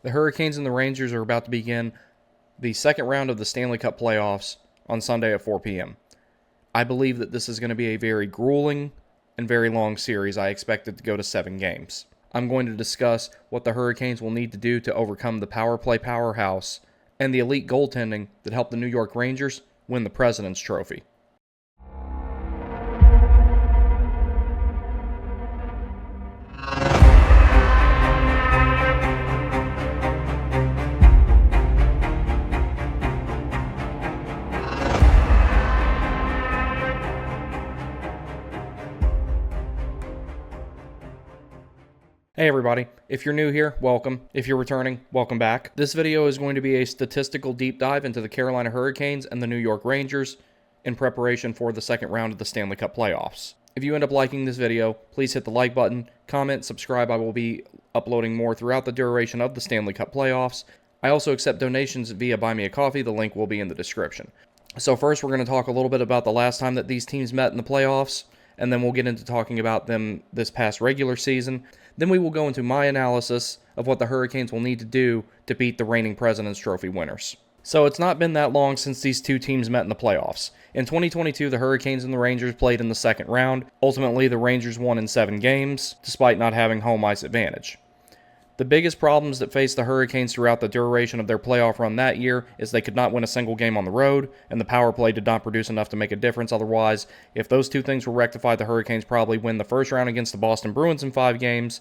The Hurricanes and the Rangers are about to begin the second round of the Stanley Cup playoffs on Sunday at 4 p.m. I believe that this is going to be a very grueling and very long series. I expect it to go to 7 games. I'm going to discuss what the Hurricanes will need to do to overcome the power play powerhouse and the elite goaltending that helped the New York Rangers win the President's Trophy. Hey everybody, if you're new here, welcome. If you're returning, welcome back. This video is going to be a statistical deep dive into the Carolina Hurricanes and the New York Rangers in preparation for the second round of the Stanley Cup playoffs. If you end up liking this video, please hit the like button, comment, subscribe. I will be uploading more throughout the duration of the Stanley Cup playoffs. I also accept donations via Buy Me a Coffee. The link will be in the description. So first, we're going to talk a little bit about the last time that these teams met in the playoffs, and then we'll get into talking about them this past regular season. Then we will go into my analysis of what the Hurricanes will need to do to beat the reigning President's Trophy winners. So it's not been that long since these two teams met in the playoffs. In 2022, the Hurricanes and the Rangers played in the second round. Ultimately, the Rangers won in 7 games, despite not having home ice advantage. The biggest problems that faced the Hurricanes throughout the duration of their playoff run that year is they could not win a single game on the road, and the power play did not produce enough to make a difference. Otherwise, if those two things were rectified, the Hurricanes probably win the first round against the Boston Bruins in 5 games,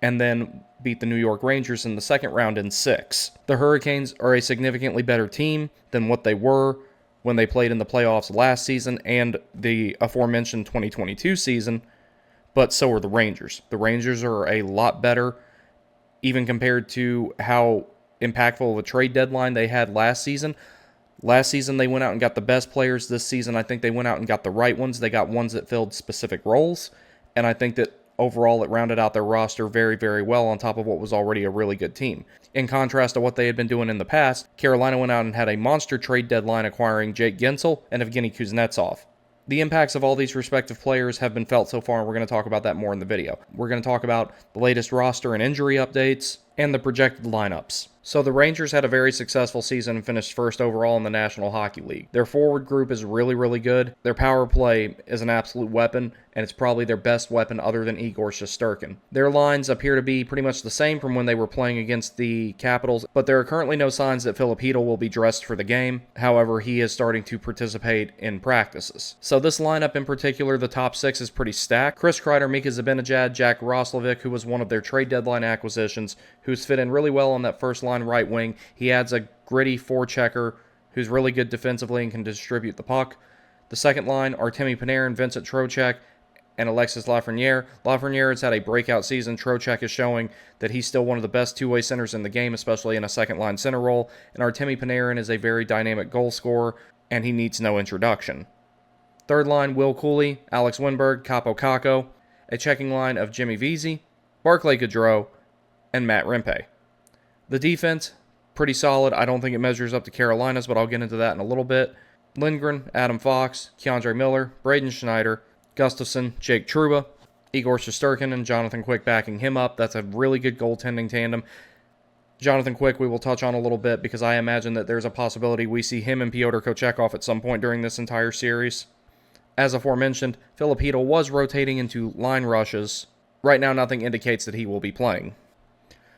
and then beat the New York Rangers in the second round in 6. The Hurricanes are a significantly better team than what they were when they played in the playoffs last season and the aforementioned 2022 season, but so are the Rangers. The Rangers are a lot better, even compared to how impactful of a trade deadline they had last season. Last season, they went out and got the best players. This season, I think they went out and got the right ones. They got ones that filled specific roles, and I think that overall it rounded out their roster very, very well on top of what was already a really good team. In contrast to what they had been doing in the past, Carolina went out and had a monster trade deadline acquiring Jake Guentzel and Evgeny Kuznetsov. The impacts of all these respective players have been felt so far, and we're going to talk about that more in the video. We're going to talk about the latest roster and injury updates, and the projected lineups. So the Rangers had a very successful season and finished first overall in the National Hockey League. Their forward group is really, really good. Their power play is an absolute weapon, and it's probably their best weapon other than Igor Shesterkin. Their lines appear to be pretty much the same from when they were playing against the Capitals, but there are currently no signs that Filip Chytil will be dressed for the game. However, he is starting to participate in practices. So this lineup in particular, the top 6 is pretty stacked. Chris Kreider, Mika Zibanejad, Jack Roslovic, who was one of their trade deadline acquisitions, who's fit in really well on that first line right wing. He adds a gritty forechecker who's really good defensively and can distribute the puck. The second line, Artemi Panarin, Vincent Trocheck, and Alexis Lafreniere. Lafreniere has had a breakout season. Trocheck is showing that he's still one of the best two-way centers in the game, especially in a second-line center role. And Artemi Panarin is a very dynamic goal scorer, and he needs no introduction. Third line, Will Cooley, Alex Winberg, Capo Caco. A checking line of Jimmy Vesey, Barclay Goodrow, and Matt Rempe. The defense, pretty solid. I don't think it measures up to Carolina's, but I'll get into that in a little bit. Lindgren, Adam Fox, Keandre Miller, Braden Schneider, Gustafsson, Jake Trouba, Igor Shesterkin, and Jonathan Quick backing him up. That's a really good goaltending tandem. Jonathan Quick we will touch on a little bit because I imagine that there's a possibility we see him and Pyotr Kochetkov at some point during this entire series. As aforementioned, Filip Chytil was rotating into line rushes. Right now, nothing indicates that he will be playing.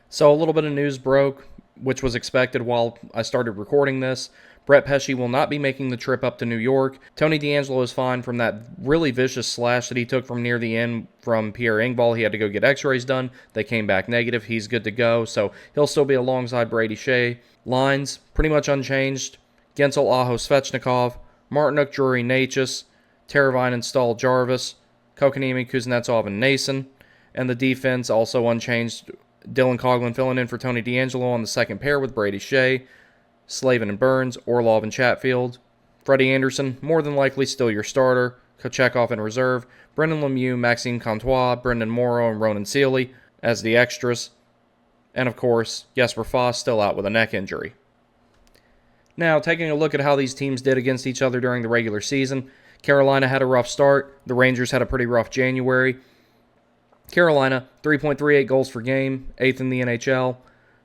So a little bit of news broke, which was expected while I started recording this. Brett Pesce will not be making the trip up to New York. Tony DeAngelo is fine from that really vicious slash that he took from near the end from Pierre Engvall. He had to go get x-rays done. They came back negative. He's good to go, so he'll still be alongside Brady Shea. Lines, pretty much unchanged. Gensel, Aho, Svechnikov, Martinuk, Drury, Natchez, Teravainen, Stahl, Jarvis, Kotkaniemi, Kuznetsov, and Nason. And the defense also unchanged. Dylan Coghlan filling in for Tony DeAngelo on the second pair with Brady Shea, Slavin and Burns, Orlov and Chatfield. Freddie Anderson, more than likely still your starter. Kochetkov in reserve. Brendan Lemieux, Maxime Comtois, Brendan Morrow, and Ronan Seeley as the extras. And of course, Jesper Foss still out with a neck injury. Now, taking a look at how these teams did against each other during the regular season, Carolina had a rough start. The Rangers had a pretty rough January. Carolina, 3.38 goals per game, 8th in the NHL.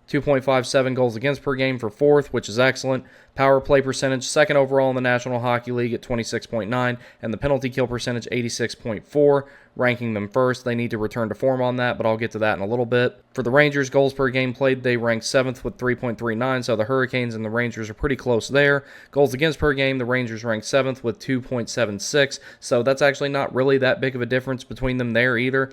2.57 goals against per game for fourth, which is excellent. Power play percentage, second overall in the National Hockey League at 26.9, and the penalty kill percentage, 86.4, ranking them first. They need to return to form on that, but I'll get to that in a little bit. For the Rangers, goals per game played, they ranked 7th with 3.39, so the Hurricanes and the Rangers are pretty close there. Goals against per game, the Rangers ranked 7th with 2.76, so that's actually not really that big of a difference between them there either.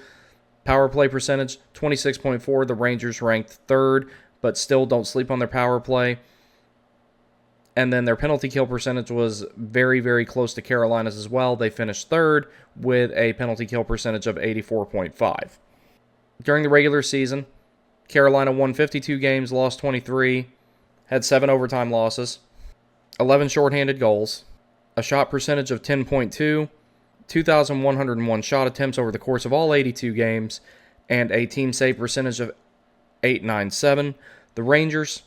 Power play percentage, 26.4, the Rangers ranked 3rd, but still don't sleep on their power play. And then their penalty kill percentage was very, very close to Carolina's as well. They finished 3rd with a penalty kill percentage of 84.5. During the regular season, Carolina won 52 games, lost 23, had 7 overtime losses, 11 shorthanded goals, a shot percentage of 10.2, 2,101 shot attempts over the course of all 82 games, and a team save percentage of 897. The Rangers,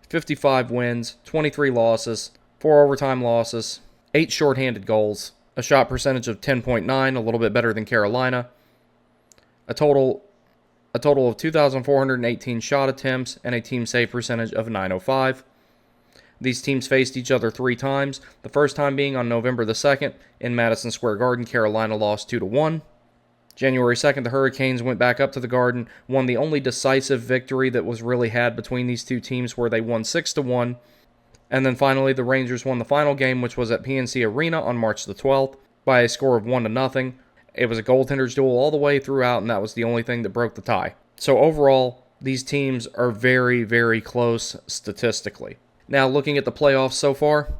55 wins, 23 losses, 4 overtime losses, 8 shorthanded goals, a shot percentage of 10.9, a little bit better than Carolina, a total of 2,418 shot attempts, and a team save percentage of 905. These teams faced each other 3 times, the first time being on November the 2nd in Madison Square Garden. Carolina lost 2-1. January 2nd, the Hurricanes went back up to the Garden, won the only decisive victory that was really had between these two teams, where they won 6-1. And then finally, the Rangers won the final game, which was at PNC Arena on March the 12th, by a score of 1-0. It was a goaltender's duel all the way throughout, and that was the only thing that broke the tie. So overall, these teams are very, very close statistically. Now, looking at the playoffs so far,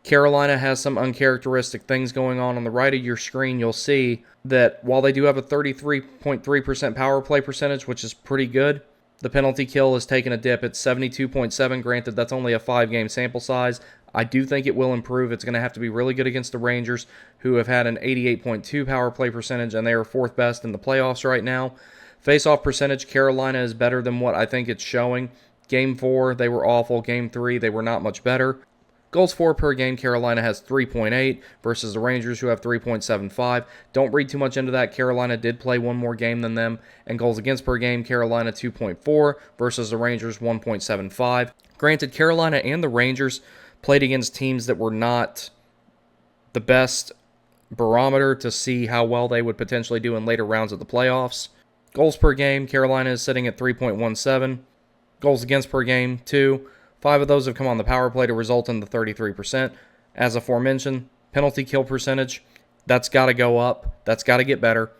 Carolina has some uncharacteristic things going on. On the right of your screen, you'll see that while they do have a 33.3% power play percentage, which is pretty good, the penalty kill has taken a dip at 72.7. Granted, that's only a 5-game sample size. I do think it will improve. It's going to have to be really good against the Rangers, who have had an 88.2 power play percentage, and they are 4th best in the playoffs right now. Face-off percentage, Carolina is better than what I think it's showing. Game 4, they were awful. Game 3, they were not much better. Goals for per game, Carolina has 3.8 versus the Rangers, who have 3.75. Don't read too much into that. Carolina did play one more game than them. And goals against per game, Carolina 2.4 versus the Rangers 1.75. Granted, Carolina and the Rangers played against teams that were not the best barometer to see how well they would potentially do in later rounds of the playoffs. Goals per game, Carolina is sitting at 3.17. Goals against per game, 2. 5 of those have come on the power play to result in the 33%. As aforementioned, penalty kill percentage, that's got to go up. That's got to get better.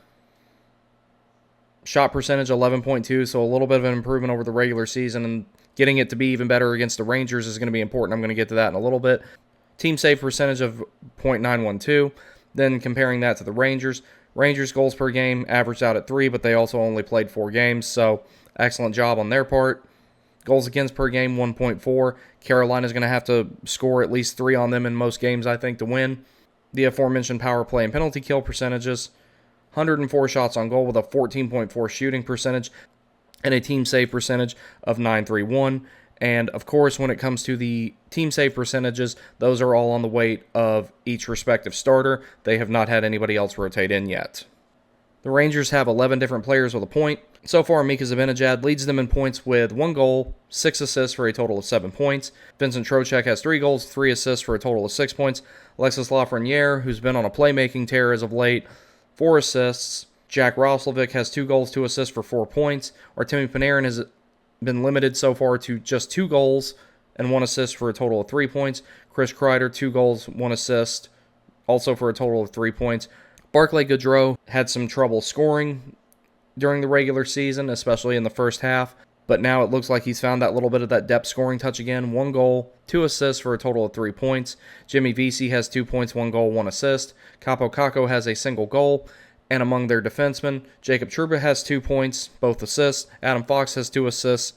Shot percentage, 11.2, so a little bit of an improvement over the regular season, and getting it to be even better against the Rangers is going to be important. I'm going to get to that in a little bit. Team save percentage of .912. Then comparing that to the Rangers. Rangers goals per game averaged out at 3, but they also only played 4 games, so excellent job on their part. Goals against per game, 1.4. Carolina's going to have to score at least 3 on them in most games, I think, to win. The aforementioned power play and penalty kill percentages. 104 shots on goal with a 14.4 shooting percentage and a team save percentage of 931. And, of course, when it comes to the team save percentages, those are all on the weight of each respective starter. They have not had anybody else rotate in yet. The Rangers have 11 different players with a point. So far, Mika Zibanejad leads them in points with 1 goal, 6 assists for a total of 7 points. Vincent Trocheck has 3 goals, 3 assists for a total of 6 points. Alexis Lafreniere, who's been on a playmaking tear as of late, 4 assists. Jack Roslovic has 2 goals, 2 assists for 4 points. Artemi Panarin has been limited so far to just 2 goals and 1 assist for a total of 3 points. Chris Kreider, 2 goals, 1 assist, also for a total of 3 points. Barclay Goodrow had some trouble scoring during the regular season, especially in the first half, but now it looks like he's found that little bit of that depth scoring touch again. 1 goal, 2 assists for a total of 3 points. Jimmy Vesey has 2 points, 1 goal, 1 assist. Capo Caco has a single goal. And among their defensemen, Jacob Trouba has 2 points, both assists. Adam Fox has 2 assists.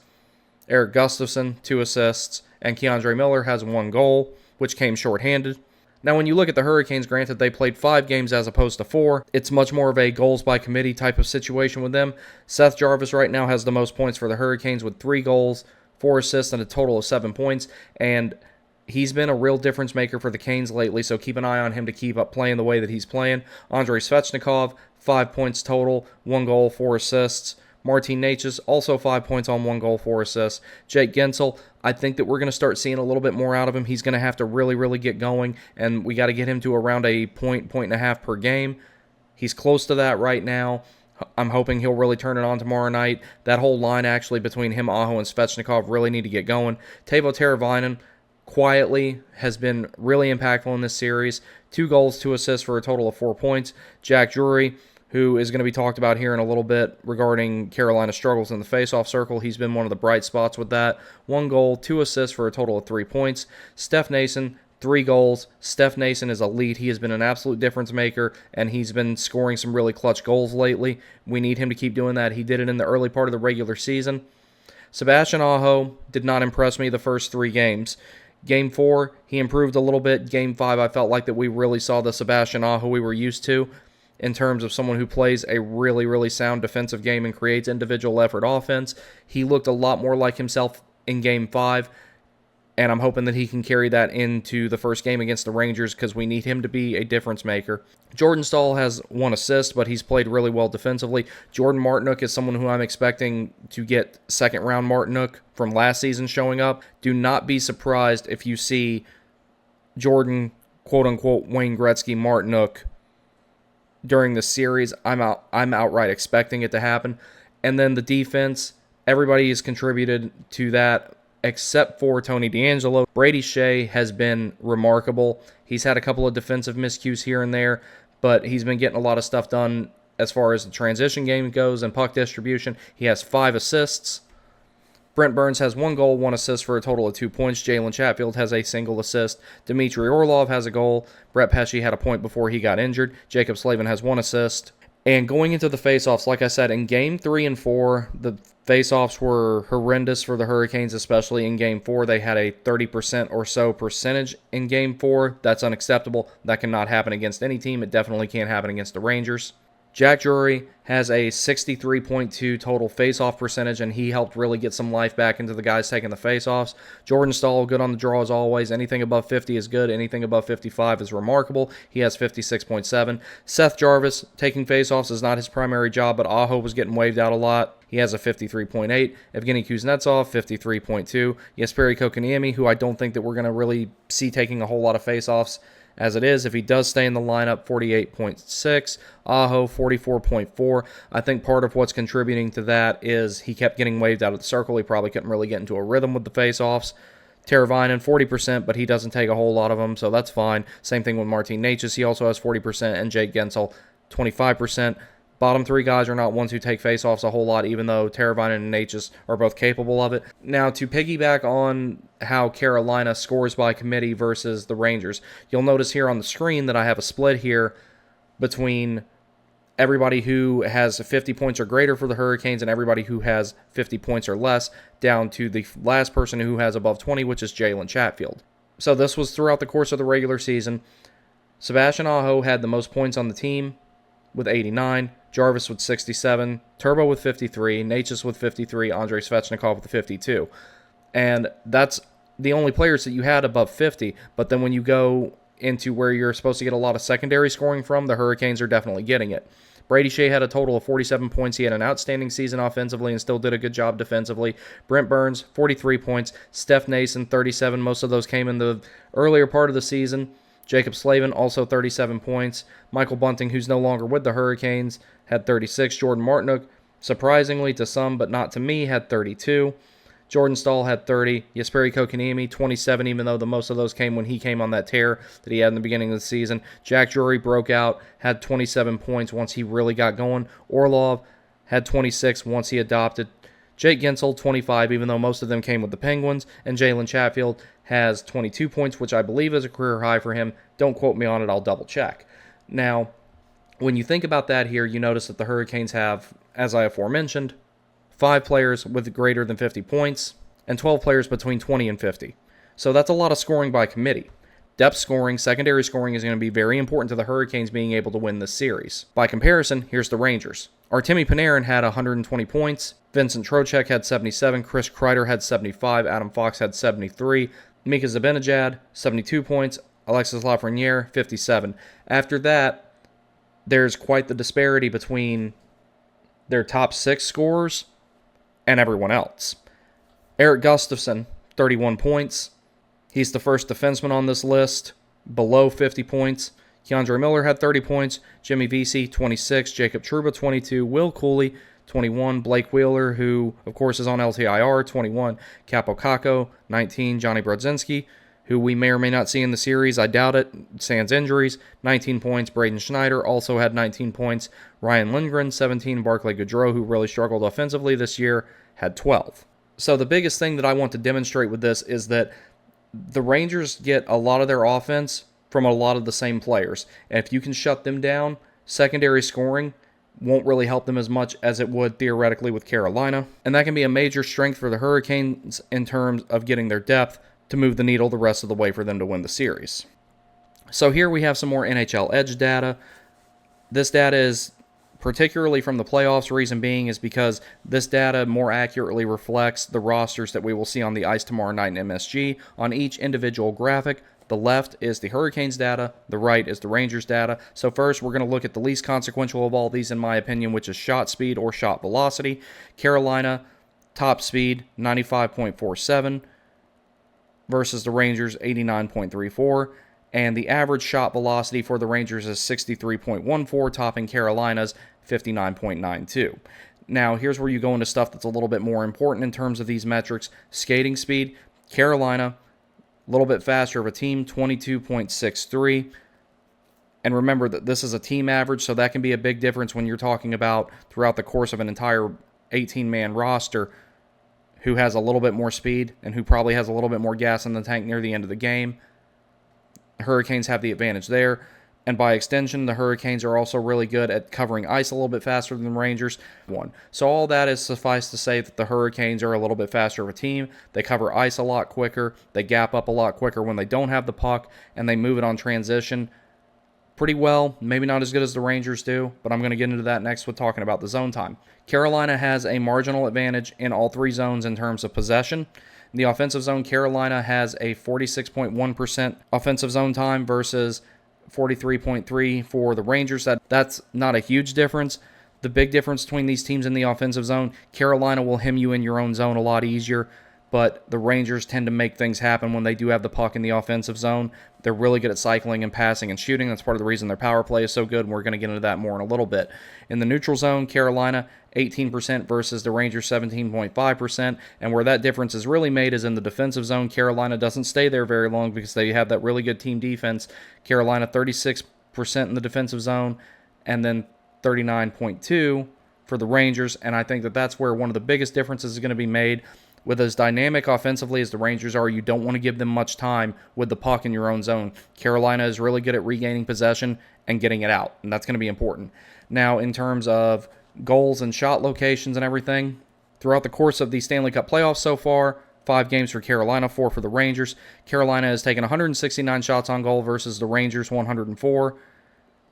Eric Gustafsson, 2 assists. And Keandre Miller has 1 goal, which came shorthanded. Now, when you look at the Hurricanes, granted they played 5 games as opposed to 4. It's much more of a goals-by-committee type of situation with them. Seth Jarvis right now has the most points for the Hurricanes with 3 goals, 4 assists, and a total of 7 points. And he's been a real difference maker for the Canes lately, so keep an eye on him to keep up playing the way that he's playing. Andrei Svechnikov, 5 points total, 1 goal, 4 assists. Martin Necas, also 5 points on 1 goal, 4 assists. Jake Gensel, I think that we're going to start seeing a little bit more out of him. He's going to have to really, really get going, and we got to get him to around a point and a half per game. He's close to that right now. I'm hoping he'll really turn it on tomorrow night. That whole line, actually, between him, Aho, and Svechnikov really need to get going. Teuvo Teravainen quietly has been really impactful in this series. 2 goals, 2 assists for a total of 4 points. Jack Drury, who is going to be talked about here in a little bit regarding Carolina's struggles in the faceoff circle. He's been one of the bright spots with that. 1 goal, 2 assists for a total of 3 points. Steph Nason, 3 goals. Steph Nason is elite. He has been an absolute difference maker, and he's been scoring some really clutch goals lately. We need him to keep doing that. He did it in the early part of the regular season. Sebastian Aho did not impress me the first 3 games. Game 4, he improved a little bit. Game 5, I felt like that we really saw the Sebastian Aho we were used to, in terms of someone who plays a really, really sound defensive game and creates individual effort offense. He looked a lot more like himself in Game 5, and I'm hoping that he can carry that into the first game against the Rangers because we need him to be a difference maker. Jordan Staal has 1 assist, but he's played really well defensively. Jordan Martinook is someone who I'm expecting to get second-round Martinook from last season showing up. Do not be surprised if you see Jordan, quote-unquote, Wayne Gretzky Martinook during the series. I'm outright expecting it to happen. And then the defense, everybody has contributed to that except for Tony DeAngelo. Brady Shea has been remarkable. He's had a couple of defensive miscues here and there, but he's been getting a lot of stuff done as far as the transition game goes and puck distribution. He has 5 assists. Brent Burns has 1 goal, 1 assist for a total of 2 points. Jalen Chatfield has a single assist. Dmitry Orlov has a goal. Brett Pesce had a point before he got injured. Jacob Slavin has 1 assist. And going into the faceoffs, like I said, in Game 3 and 4, the faceoffs were horrendous for the Hurricanes, especially in Game 4. They had a 30% or so percentage in Game 4. That's unacceptable. That cannot happen against any team. It definitely can't happen against the Rangers. Jack Drury has a 63.2 total faceoff percentage, and he helped really get some life back into the guys taking the faceoffs. Jordan Staal, good on the draw as always. Anything above 50 is good. Anything above 55 is remarkable. He has 56.7. Seth Jarvis, taking faceoffs is not his primary job, but Aho was getting waved out a lot. He has a 53.8. Evgeny Kuznetsov, 53.2. Jesperi Kotkaniemi, who I don't think that we're going to really see taking a whole lot of faceoffs as it is. If he does stay in the lineup, 48.6. Aho, 44.4. I think part of what's contributing to that is he kept getting waved out of the circle. He probably couldn't really get into a rhythm with the faceoffs. Teravainen, 40%, but he doesn't take a whole lot of them, so that's fine. Same thing with Martin Necas. He also has 40%, and Jake Gensel, 25%. Bottom 3 guys are not ones who take faceoffs a whole lot, even though Teravainen and Necas are both capable of it. Now, to piggyback on how Carolina scores by committee versus the Rangers, you'll notice here on the screen that I have a split here between everybody who has 50 points or greater for the Hurricanes and everybody who has 50 points or less, down to the last person who has above 20, which is Jalen Chatfield. So this was throughout the course of the regular season. Sebastian Aho had the most points on the team with 89, Jarvis with 67, Turbo with 53, Necas with 53, Andrei Svechnikov with 52. And that's the only players that you had above 50. But then when you go into where you're supposed to get a lot of secondary scoring from, the Hurricanes are definitely getting it. Brady Shea had a total of 47 points. He had an outstanding season offensively and still did a good job defensively. Brent Burns, 43 points. Steph Nason, 37. Most of those came in the earlier part of the season. Jacob Slavin, also 37 points. Michael Bunting, who's no longer with the Hurricanes, had 36. Jordan Martinook, surprisingly to some but not to me, had 32. Jordan Staal had 30. Jesperi Kotkaniemi, 27, even though the most of those came when he came on that tear that he had in the beginning of the season. Jack Drury broke out, had 27 points once he really got going. Orlov had 26 once he adopted. Jake Gensel, 25, even though most of them came with the Penguins. And Jalen Chatfield has 22 points, which I believe is a career high for him. Don't quote me on it, I'll double check. Now, when you think about that here, you notice that the Hurricanes have, as I aforementioned, 5 players with greater than 50 points and 12 players between 20 and 50. So that's a lot of scoring by committee. Depth scoring, secondary scoring is going to be very important to the Hurricanes being able to win this series. By comparison, here's the Rangers. Artemi Panarin had 120 points. Vincent Trocheck had 77. Chris Kreider had 75. Adam Fox had 73. Mika Zibanejad, 72 points. Alexis Lafreniere, 57. After that, there's quite the disparity between their top 6 scorers and everyone else. Erik Gustafsson, 31 points. He's the first defenseman on this list below 50 points. Keandre Miller had 30 points. Jimmy Vesey, 26. Jacob Trouba, 22. Will Cooley, 21. Blake Wheeler, who, of course, is on LTIR, 21. Capo Caco, 19. Johnny Brodzinski, who we may or may not see in the series. I doubt it. Sans injuries, 19 points. Braden Schneider also had 19 points. Ryan Lindgren, 17. Barclay Goodrow, who really struggled offensively this year, had 12. So the biggest thing that I want to demonstrate with this is that the Rangers get a lot of their offense from a lot of the same players. And if you can shut them down, secondary scoring won't really help them as much as it would theoretically with Carolina. And that can be a major strength for the Hurricanes in terms of getting their depth to move the needle the rest of the way for them to win the series. So here we have some more NHL Edge data. This data is particularly from the playoffs. Reason being is because this data more accurately reflects the rosters that we will see on the ice tomorrow night in MSG on each individual graphic. The left is the Hurricanes data, the right is the Rangers data. So first, we're going to look at the least consequential of all these, in my opinion, which is shot speed or shot velocity. Carolina, top speed, 95.47 versus the Rangers, 89.34. And the average shot velocity for the Rangers is 63.14, topping Carolina's 59.92. Now, here's where you go into stuff that's a little bit more important in terms of these metrics. Skating speed, Carolina, a little bit faster of a team, 22.63. And remember that this is a team average, so that can be a big difference when you're talking about throughout the course of an entire 18-man roster who has a little bit more speed and who probably has a little bit more gas in the tank near the end of the game. Hurricanes have the advantage there. And by extension, the Hurricanes are also really good at covering ice a little bit faster than the Rangers. So all that is suffice to say that the Hurricanes are a little bit faster of a team. They cover ice a lot quicker. They gap up a lot quicker when they don't have the puck, and they move it on transition pretty well. Maybe not as good as the Rangers do, but I'm going to get into that next with talking about the zone time. Carolina has a marginal advantage in all 3 zones in terms of possession. In the offensive zone, Carolina has a 46.1% offensive zone time versus 43.3 for the Rangers. That's not a huge difference. The big difference between these teams in the offensive zone, Carolina will hem you in your own zone a lot easier, but the Rangers tend to make things happen when they do have the puck in the offensive zone. They're really good at cycling and passing and shooting. That's part of the reason their power play is so good, and we're going to get into that more in a little bit. In the neutral zone, Carolina, 18% versus the Rangers, 17.5%, and where that difference is really made is in the defensive zone. Carolina doesn't stay there very long because they have that really good team defense. Carolina, 36% in the defensive zone, and then 39.2% for the Rangers, and I think that that's where one of the biggest differences is going to be made. With as dynamic offensively as the Rangers are, you don't want to give them much time with the puck in your own zone. Carolina is really good at regaining possession and getting it out, and that's going to be important. Now, in terms of goals and shot locations and everything, throughout the course of the Stanley Cup playoffs so far, 5 games for Carolina, 4 for the Rangers. Carolina has taken 169 shots on goal versus the Rangers 104.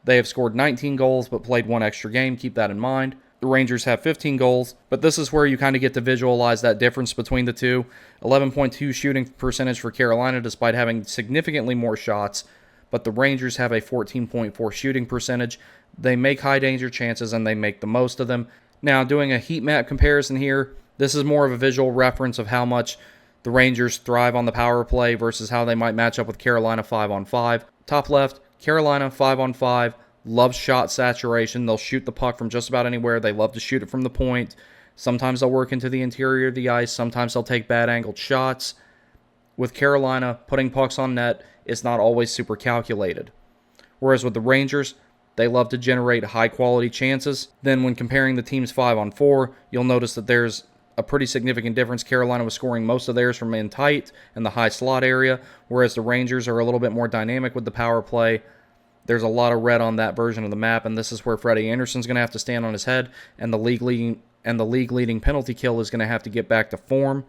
They have scored 19 goals but played 1 extra game. Keep that in mind. The Rangers have 15 goals, but this is where you kind of get to visualize that difference between the two. 11.2 shooting percentage for Carolina despite having significantly more shots, but the Rangers have a 14.4 shooting percentage. They make high danger chances and they make the most of them. Now, doing a heat map comparison here, this is more of a visual reference of how much the Rangers thrive on the power play versus how they might match up with Carolina 5-on-5. Top left, Carolina 5-on-5. Loves shot saturation. They'll shoot the puck from just about anywhere. They love to shoot it from the point. Sometimes they'll work into the interior of the ice. Sometimes they'll take bad angled shots. With Carolina, putting pucks on net is not always super calculated. Whereas with the Rangers, they love to generate high quality chances. Then when comparing the teams 5-on-4, you'll notice that there's a pretty significant difference. Carolina was scoring most of theirs from in tight and the high slot area, whereas the Rangers are a little bit more dynamic with the power play. There's a lot of red on that version of the map, and this is where Freddie Anderson's going to have to stand on his head, and the league leading penalty kill is going to have to get back to form.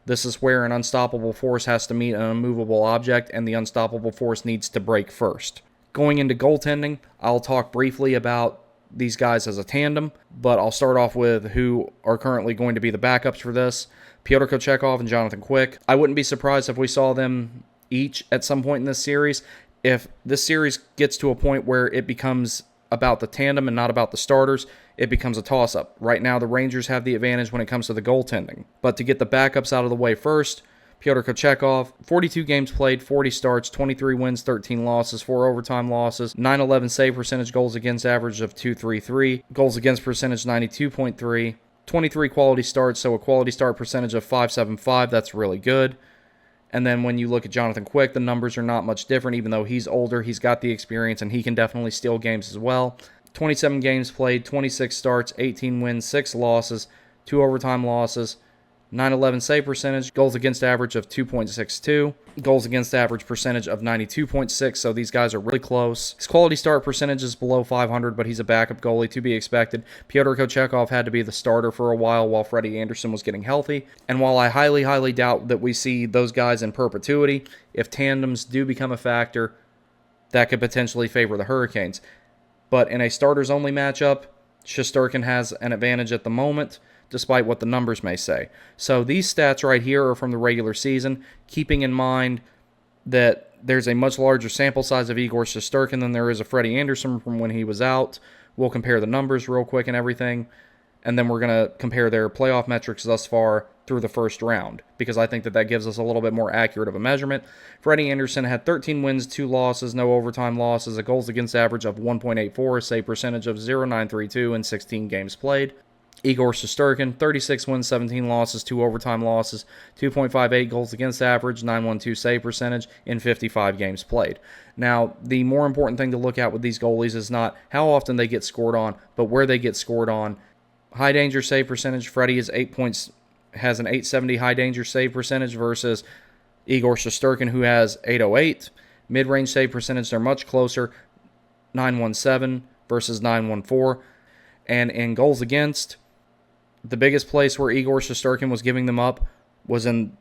This is where an unstoppable force has to meet an immovable object, and the unstoppable force needs to break first. Going into goaltending, I'll talk briefly about these guys as a tandem, but I'll start off with who are currently going to be the backups for this. Pyotr Kochetkov and Jonathan Quick. I wouldn't be surprised if we saw them each at some point in this series. If this series gets to a point where it becomes about the tandem and not about the starters, it becomes a toss-up. Right now, the Rangers have the advantage when it comes to the goaltending. But to get the backups out of the way first, Pyotr Kochetkov, 42 games played, 40 starts, 23 wins, 13 losses, 4 overtime losses, 911 save percentage, goals against average of 233, goals against percentage 92.3, 23 quality starts, so a quality start percentage of 575, that's really good. And then when you look at Jonathan Quick, the numbers are not much different. Even though he's older, he's got the experience, and he can definitely steal games as well. 27 games played, 26 starts, 18 wins, 6 losses, 2 overtime losses, 911 save percentage, goals against average of 2.62, goals against average percentage of 92.6, so these guys are really close. His quality start percentage is below 500, but he's a backup goalie to be expected. Pyotr Kochetkov had to be the starter for a while Freddie Andersen was getting healthy, and while I highly, highly doubt that we see those guys in perpetuity, if tandems do become a factor, that could potentially favor the Hurricanes. But in a starters-only matchup, Shesterkin has an advantage at the moment, despite what the numbers may say. So these stats right here are from the regular season, keeping in mind that there's a much larger sample size of Igor Shesterkin than there is of Freddie Andersen from when he was out. We'll compare the numbers real quick and everything, and then we're going to compare their playoff metrics thus far through the first round, because I think that gives us a little bit more accurate of a measurement. Freddie Andersen had 13 wins, 2 losses, no overtime losses, a goals against average of 1.84, a save percentage of 0.932 in 16 games played. Igor Shesterkin, 36 wins, 17 losses, 2 overtime losses, 2.58 goals against average, 912 save percentage in 55 games played. Now, the more important thing to look at with these goalies is not how often they get scored on, but where they get scored on. High danger save percentage, Freddie is has an 870 high danger save percentage versus Igor Shesterkin, who has 808. Mid-range save percentage, they're much closer, 917 versus 914. And in goals against, the biggest place where Igor Shesterkin was giving them up was in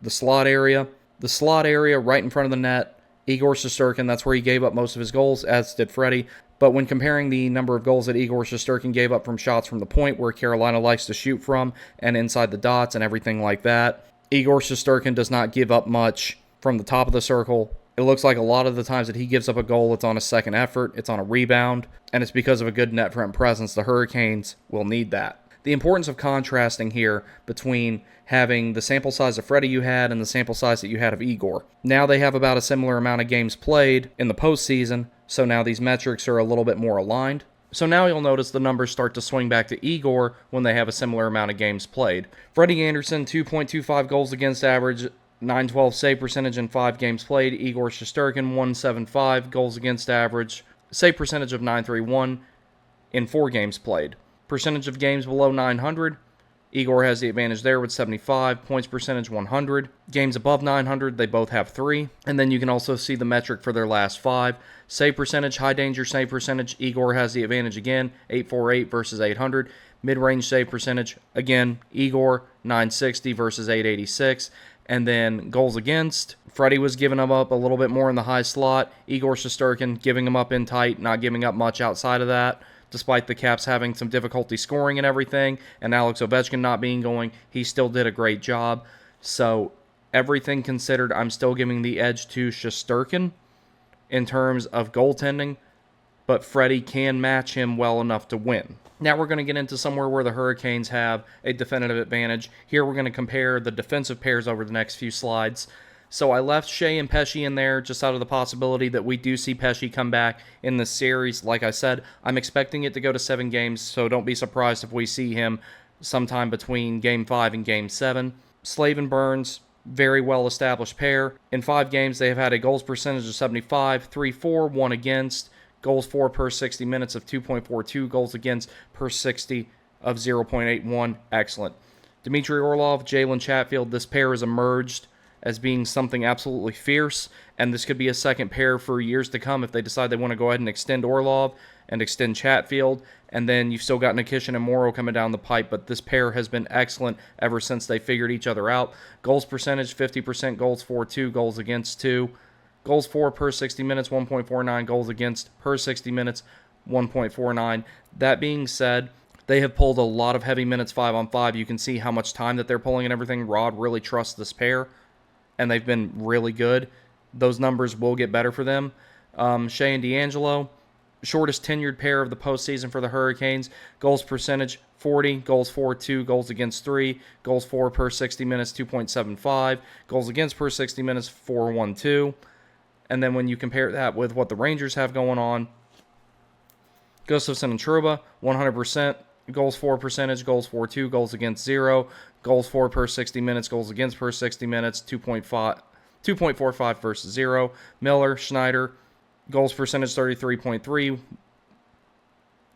the slot area. The slot area right in front of the net, Igor Shesterkin, that's where he gave up most of his goals, as did Freddie. But when comparing the number of goals that Igor Shesterkin gave up from shots from the point, where Carolina likes to shoot from, and inside the dots and everything like that, Igor Shesterkin does not give up much from the top of the circle. It looks like a lot of the times that he gives up a goal, it's on a second effort, it's on a rebound, and it's because of a good net front presence. The Hurricanes will need that. The importance of contrasting here between having the sample size of Freddie you had and the sample size that you had of Igor. Now they have about a similar amount of games played in the postseason, so now these metrics are a little bit more aligned. So now you'll notice the numbers start to swing back to Igor when they have a similar amount of games played. Freddie Andersen, 2.25 goals against average, 912 save percentage in 5 games played. Igor Shesterkin, 175 goals against average, save percentage of 931 in 4 games played. Percentage of games below 900, Igor has the advantage there with 75. Points percentage 100. Games above 900, they both have 3. And then you can also see the metric for their last 5. Save percentage, high danger save percentage, Igor has the advantage again, 848 versus 800. Mid-range save percentage, again, Igor, 960 versus 886. And then goals against, Freddie was giving them up a little bit more in the high slot. Igor Shesterkin giving them up in tight, not giving up much outside of that. Despite the Caps having some difficulty scoring and everything, and Alex Ovechkin not being going, he still did a great job. So, everything considered, I'm still giving the edge to Shesterkin in terms of goaltending, but Freddie can match him well enough to win. Now we're going to get into somewhere where the Hurricanes have a definitive advantage. Here we're going to compare the defensive pairs over the next few slides. So I left Shea and Pesce in there just out of the possibility that we do see Pesce come back in this series. Like I said, I'm expecting it to go to 7 games, so don't be surprised if we see him sometime between Game 5 and Game 7. Slave and Burns, very well-established pair. In 5 games, they have had a goals percentage of 75, 3-4, 1 against, goals for per 60 minutes of 2.42, goals against per 60 of 0.81. Excellent. Dmitry Orlov, Jalen Chatfield, this pair has emerged as being something absolutely fierce, and this could be a second pair for years to come if they decide they want to go ahead and extend Orlov and extend Chatfield, and then you've still got Nikishin and Morrow coming down the pipe, but this pair has been excellent ever since they figured each other out. Goals percentage, 50%, goals for 2, goals against 2. Goals for per 60 minutes, 1.49, goals against per 60 minutes, 1.49. That being said, they have pulled a lot of heavy minutes 5-on-5. You can see how much time that they're pulling and everything. Rod really trusts this pair, and they've been really good. Those numbers will get better for them. Shea and D'Angelo. shortest tenured pair of the postseason for the Hurricanes. Goals percentage 40, goals for 2, goals against 3, goals for per 60 minutes 2.75, goals against per 60 minutes 4.12. And then when you compare that with what the Rangers have going on, Gustafsson and Trouba, 100%, goals for percentage, goals for 2, goals against 0, goals for per 60 minutes, goals against per 60 minutes 2.45 versus 0. Miller, Schneider, goals percentage 33.3,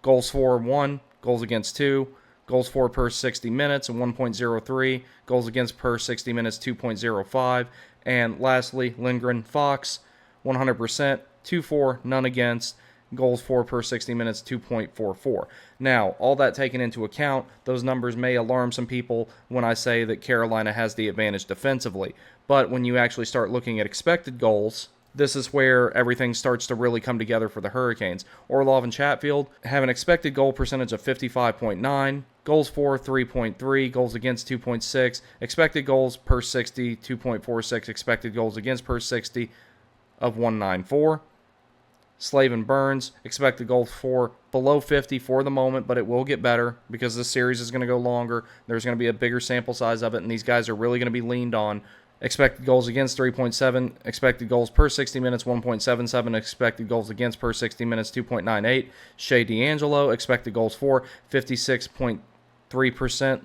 goals for 1, goals against 2, goals for per 60 minutes and 1.03, goals against per 60 minutes 2.05, and lastly Lindgren, Fox, 100%, 2-4, none against, goals for per 60 minutes 2.44. Now, all that taken into account, those numbers may alarm some people when I say that Carolina has the advantage defensively, but when you actually start looking at expected goals, this is where everything starts to really come together for the Hurricanes. Orlov and Chatfield have an expected goal percentage of 55.9, goals for 3.3, goals against 2.6, expected goals per 60 2.46, expected goals against per 60 of 194. Slave and Burns, expected goals for below 50 for the moment, but it will get better because this series is going to go longer. There's going to be a bigger sample size of it, and these guys are really going to be leaned on. Expected goals against 3.7, expected goals per 60 minutes 1.77, expected goals against per 60 minutes 2.98. Shea D'Angelo, expected goals for 56.3%.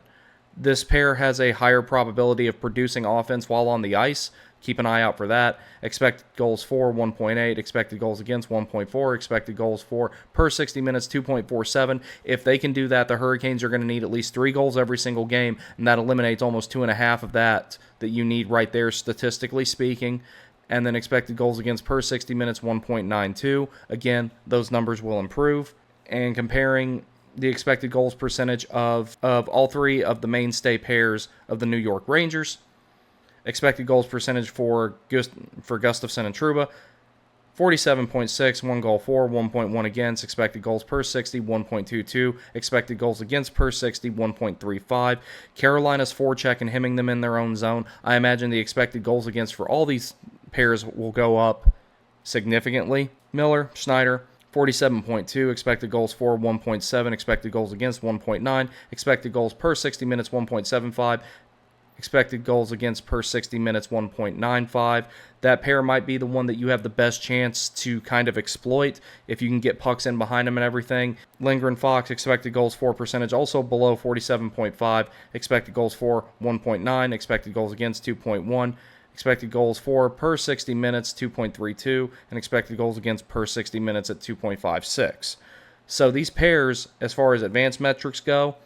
This pair has a higher probability of producing offense while on the ice. Keep an eye out for that. Expected goals for 1.8, expected goals against 1.4, expected goals for per 60 minutes 2.47. If they can do that, the Hurricanes are going to need at least 3 goals every single game, and that eliminates almost 2.5 of that you need right there statistically speaking. And then expected goals against per 60 minutes 1.92. Again, those numbers will improve. And comparing the expected goals percentage of all 3 of the mainstay pairs of the New York Rangers. Expected goals percentage for Gustafsson and Trouba, 47.6, 1 goal for, 1.1 against. Expected goals per 60, 1.22. Expected goals against per 60, 1.35. Carolina's forechecking, hemming them in their own zone. I imagine the expected goals against for all these pairs will go up significantly. Miller, Schneider, 47.2, expected goals for 1.7, expected goals against 1.9, expected goals per 60 minutes 1.75, expected goals against per 60 minutes 1.95. That pair might be the one that you have the best chance to kind of exploit if you can get pucks in behind them and everything. Lindgren, Fox, expected goals for percentage also below 47.5, expected goals for 1.9, expected goals against 2.1, expected goals for per 60 minutes 2.32, and expected goals against per 60 minutes at 2.56. So these pairs, as far as advanced metrics go,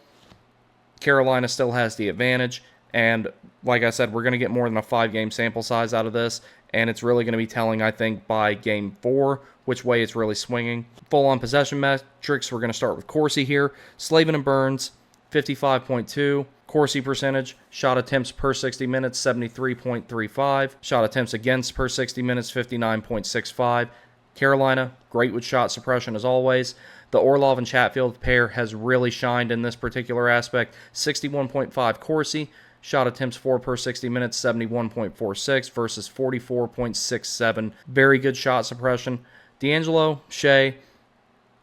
Carolina still has the advantage. And like I said, we're going to get more than a 5-game sample size out of this, and it's really going to be telling, I think, by Game 4 which way it's really swinging. Full-on possession metrics, we're going to start with Corsi here. Slavin and Burns, 55.2. Corsi percentage, shot attempts per 60 minutes, 73.35. Shot attempts against per 60 minutes, 59.65. Carolina, great with shot suppression as always. The Orlov and Chatfield pair has really shined in this particular aspect. 61.5 Corsi. Shot attempts for per 60 minutes, 71.46 versus 44.67. Very good shot suppression. D'Angelo, Shea,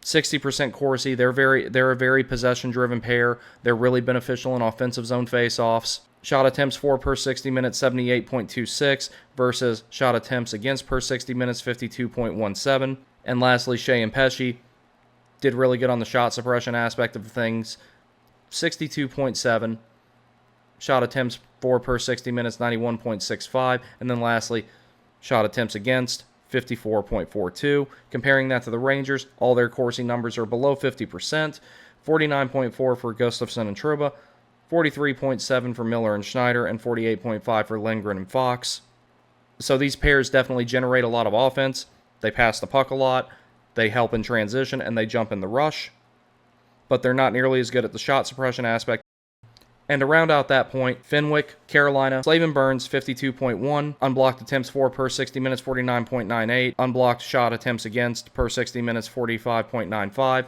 60% Corsi. They're a very possession-driven pair. They're really beneficial in offensive zone faceoffs. Shot attempts for per 60 minutes, 78.26 versus shot attempts against per 60 minutes, 52.17. And lastly, Shea and Pesce did really good on the shot suppression aspect of things, 62.7. Shot attempts for per 60 minutes, 91.65. And then lastly, shot attempts against, 54.42. Comparing that to the Rangers, all their Corsi numbers are below 50%. 49.4 for Gustafsson and Trouba, 43.7 for Miller and Schneider, and 48.5 for Lindgren and Fox. So these pairs definitely generate a lot of offense. They pass the puck a lot. They help in transition, and they jump in the rush. But they're not nearly as good at the shot suppression aspect. And to round out that point, Fenwick, Carolina, Slavin Burns, 52.1, unblocked attempts for per 60 minutes, 49.98, unblocked shot attempts against per 60 minutes, 45.95,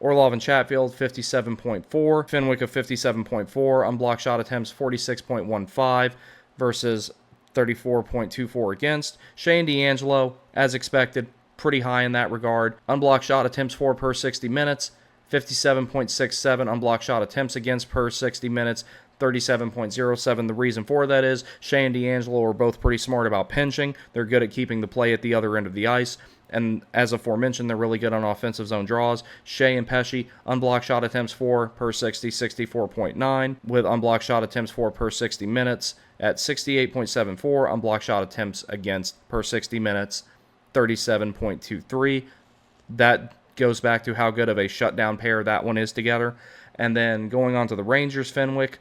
Orlov and Chatfield, 57.4, Fenwick of 57.4, unblocked shot attempts, 46.15 versus 34.24 against. Shea and D'Angelo, as expected, pretty high in that regard. Unblocked shot attempts for per 60 minutes, 57.67 unblocked shot attempts against per 60 minutes, 37.07. The reason for that is Shea and D'Angelo are both pretty smart about pinching. They're good at keeping the play at the other end of the ice. And as aforementioned, they're really good on offensive zone draws. Shea and Pesce, unblocked shot attempts for per 60, 64.9, with unblocked shot attempts for per 60 minutes at 68.74, unblocked shot attempts against per 60 minutes, 37.23. That goes back to how good of a shutdown pair that one is together. And then going on to the Rangers, Fenwick,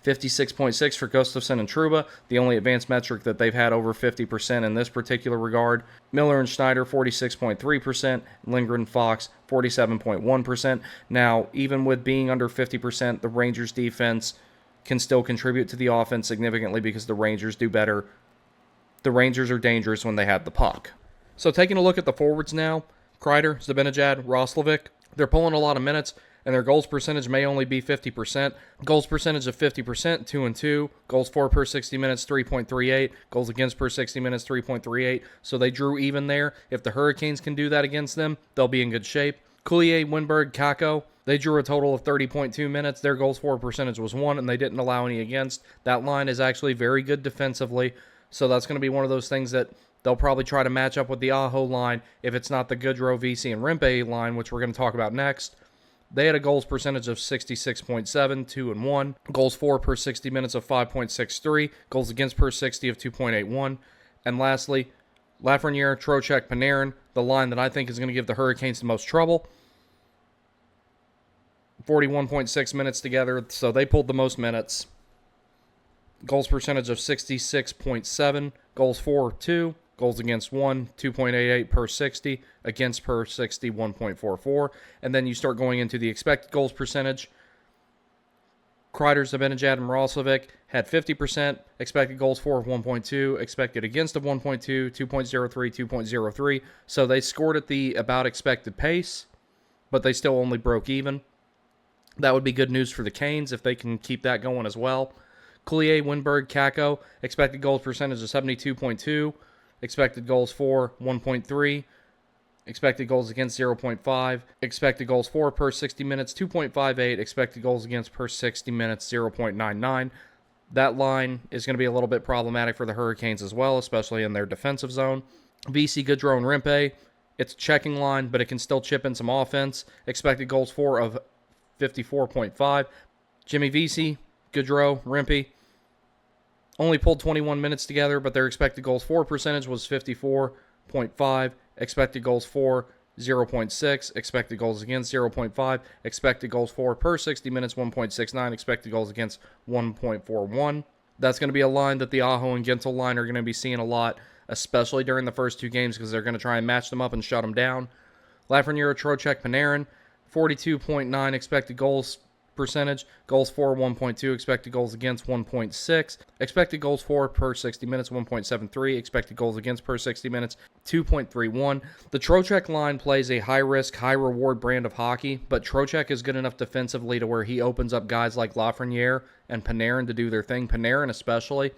56.6 for Gustafsson and Trouba, the only advanced metric that they've had over 50% in this particular regard. Miller and Schneider, 46.3%. Lindgren Fox, 47.1%. Now, even with being under 50%, the Rangers defense can still contribute to the offense significantly because the Rangers do better. The Rangers are dangerous when they have the puck. So taking a look at the forwards now, Kreider, Zibanejad, Roslovic, they're pulling a lot of minutes, and their goals percentage may only be 50%. Goals percentage of 50%, 2-2. Goals for per 60 minutes, 3.38. Goals against per 60 minutes, 3.38. So they drew even there. If the Hurricanes can do that against them, they'll be in good shape. Coulier, Winberg, Kakko, they drew a total of 30.2 minutes. Their goals for percentage was 1, and they didn't allow any against. That line is actually very good defensively, so that's going to be one of those things that they'll probably try to match up with the Aho line if it's not the Goodrow, VC, and Rempe line, which we're going to talk about next. They had a goals percentage of 66.7, 2-1. Goals for per 60 minutes of 5.63. Goals against per 60 of 2.81. And lastly, Lafreniere, Trocheck, Panarin, the line that I think is going to give the Hurricanes the most trouble. 41.6 minutes together, so they pulled the most minutes. Goals percentage of 66.7. Goals for 2. Goals against 1, 2.88 per 60. Against per 60, 1.44. And then you start going into the expected goals percentage. Kreider, Zibanejad, and Roslovic had 50%. Expected goals for of 1.2. Expected against of 1.2, 2.03, 2.03. So they scored at the about expected pace, but they still only broke even. That would be good news for the Canes if they can keep that going as well. Coulier, Winberg, Kakko, expected goals percentage of 72.2. Expected goals for 1.3. Expected goals against 0.5. Expected goals for per 60 minutes 2.58. Expected goals against per 60 minutes 0.99. That line is going to be a little bit problematic for the Hurricanes as well, especially in their defensive zone. VC, Goodrow, and Rempe, it's a checking line, but it can still chip in some offense. Expected goals for of 54.5. Jimmy VC, Goodrow, Rempe only pulled 21 minutes together, but their expected goals for percentage was 54.5. Expected goals for 0.6. Expected goals against 0.5. Expected goals for per 60 minutes 1.69. Expected goals against 1.41. That's going to be a line that the Aho and Gintel line are going to be seeing a lot, especially during the first two games because they're going to try and match them up and shut them down. Lafreniere, Trocheck, Panarin, 42.9 expected goals percentage, goals for 1.2, expected goals against 1.6, expected goals for per 60 minutes 1.73, expected goals against per 60 minutes 2.31. The Trocheck line plays a high-risk, high-reward brand of hockey, but Trocheck is good enough defensively to where he opens up guys like Lafreniere and Panarin to do their thing. Panarin especially.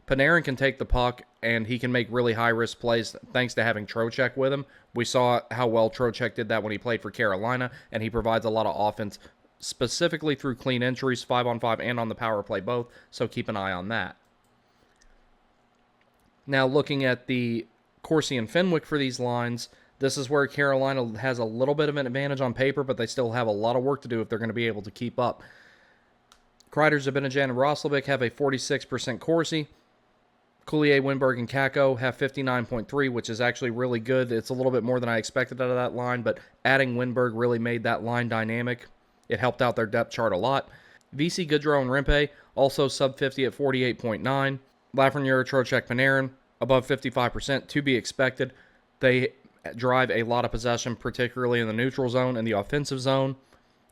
Panarin can take the puck, and he can make really high-risk plays thanks to having Trocheck with him. We saw how well Trocheck did that when he played for Carolina, and he provides a lot of offense specifically through clean entries, 5-on-5 and on the power play both, so keep an eye on that. Now looking at the Corsi and Fenwick for these lines, this is where Carolina has a little bit of an advantage on paper, but they still have a lot of work to do if they're going to be able to keep up. Kreider, Zibanejad, and Roslovic have a 46% Corsi. Coulier, Winberg, and Kakko have 59.3, which is actually really good. It's a little bit more than I expected out of that line, but adding Winberg really made that line dynamic. It helped out their depth chart a lot. VC, Goodrow, and Rempe also sub-50 at 48.9. Lafreniere, Trocheck, Panarin above 55%, to be expected. They drive a lot of possession, particularly in the neutral zone and the offensive zone.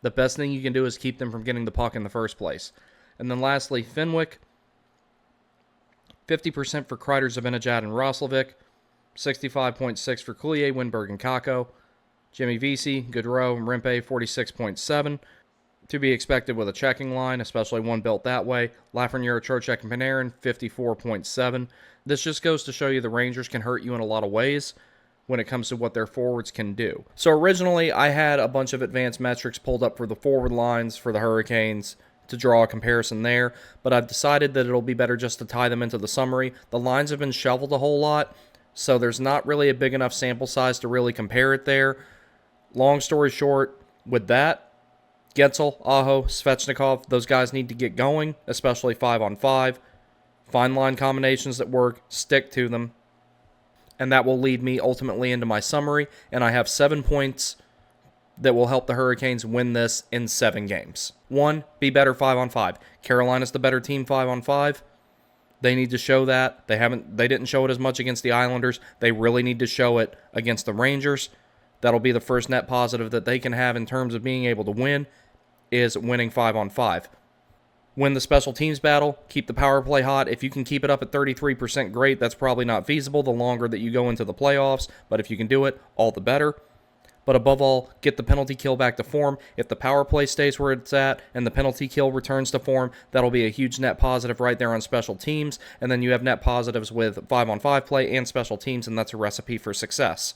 The best thing you can do is keep them from getting the puck in the first place. And then lastly, Fenwick, 50% for Kreider, Zibanejad, and Roslovic, 65.6 for Coulier, Winberg, and Kakko. Jimmy VC, Goodrow, and Rempe, 46.7. To be expected with a checking line, especially one built that way. Lafreniere, Trocheck, and Panarin, 54.7. This just goes to show you the Rangers can hurt you in a lot of ways. when it comes to what their forwards can do. So originally, I had a bunch of advanced metrics pulled up for the forward lines for the Hurricanes to draw a comparison there, but I've decided that it'll be better just to tie them into the summary. The lines have been shuffled a whole lot, so there's not really a big enough sample size to really compare it there. Long story short, with that, Gensel, Aho, Svechnikov, those guys need to get going, especially 5-on-5. Find line combinations that work, stick to them, and that will lead me ultimately into my summary, and I have 7 points that will help the Hurricanes win this in 7 games. 1, be better 5-on-5. Carolina's the better team 5-on-5. They need to show that. They didn't show it as much against the Islanders. They really need to show it against the Rangers. That'll be the first net positive that they can have in terms of being able to win, is winning 5-on-5. Win the special teams battle, keep the power play hot. If you can keep it up at 33%, great. That's probably not feasible the longer that you go into the playoffs, but if you can do it, all the better. But above all, get the penalty kill back to form. If the power play stays where it's at and the penalty kill returns to form, that'll be a huge net positive right there on special teams. And then you have net positives with 5-on-5 play and special teams, and that's a recipe for success.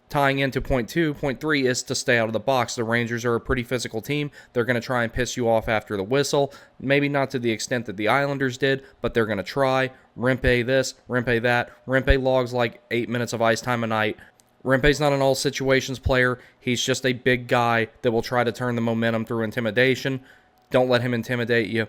Tying into point 2, point 3 is to stay out of the box. The Rangers are a pretty physical team. They're going to try and piss you off after the whistle. Maybe not to the extent that the Islanders did, but they're going to try. Rempe this, Rempe that. Rempe logs like 8 minutes of ice time a night. Rempe's not an all-situations player. He's just a big guy that will try to turn the momentum through intimidation. Don't let him intimidate you.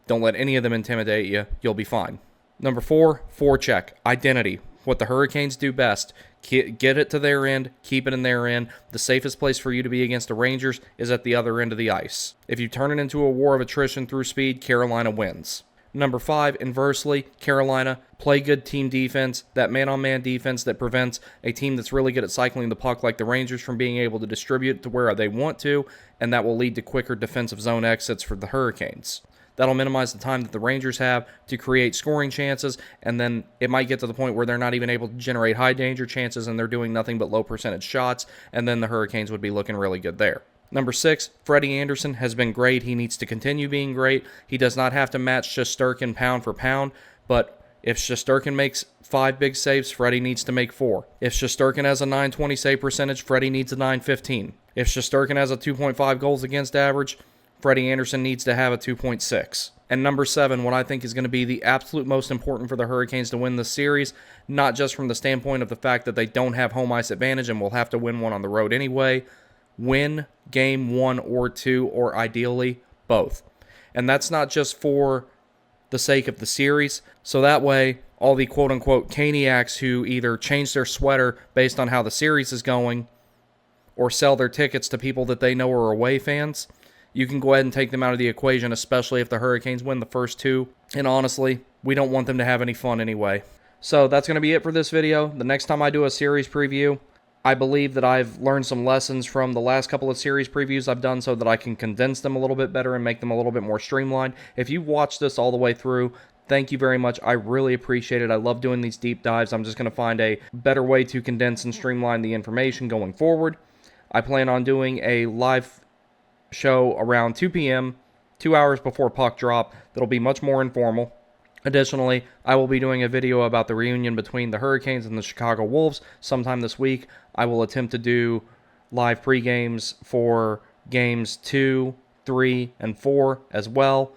Don't let any of them intimidate you. You'll be fine. Number 4, forecheck. Identity. What the Hurricanes do best. Get it to their end. Keep it in their end. The safest place for you to be against the Rangers is at the other end of the ice. If you turn it into a war of attrition through speed, Carolina wins. Number 5, inversely, Carolina, play good team defense, that man-on-man defense that prevents a team that's really good at cycling the puck like the Rangers from being able to distribute it to where they want to, and that will lead to quicker defensive zone exits for the Hurricanes. That'll minimize the time that the Rangers have to create scoring chances, and then it might get to the point where they're not even able to generate high-danger chances and they're doing nothing but low-percentage shots, and then the Hurricanes would be looking really good there. Number 6, Freddie Anderson has been great. He needs to continue being great. He does not have to match Shesterkin pound for pound, but if Shesterkin makes 5 big saves, Freddie needs to make 4. If Shesterkin has a .920 save percentage, Freddie needs a .915. If Shesterkin has a 2.5 goals against average, Freddie Anderson needs to have a 2.6. And number 7, what I think is going to be the absolute most important for the Hurricanes to win this series, not just from the standpoint of the fact that they don't have home ice advantage and will have to win one on the road anyway, win game 1 or 2, or ideally both. And that's not just for the sake of the series. So that way, all the quote-unquote Caniacs who either change their sweater based on how the series is going or sell their tickets to people that they know are away fans, you can go ahead and take them out of the equation, especially if the Hurricanes win the first 2. And honestly, we don't want them to have any fun anyway. So that's going to be it for this video. The next time I do a series preview, I believe that I've learned some lessons from the last couple of series previews I've done so that I can condense them a little bit better and make them a little bit more streamlined. If you watched this all the way through, thank you very much. I really appreciate it. I love doing these deep dives. I'm just going to find a better way to condense and streamline the information going forward. I plan on doing a live show around 2 p.m., 2 hours before puck drop. That'll be much more informal. Additionally, I will be doing a video about the reunion between the Hurricanes and the Chicago Wolves sometime this week. I will attempt to do live pre-games for games 2, 3, and 4 as well,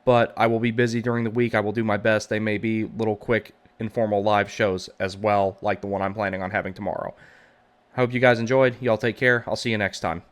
but I will be busy during the week. I will do my best. They may be little quick informal live shows as well, like the one I'm planning on having tomorrow. Hope you guys enjoyed. Y'all take care. I'll see you next time.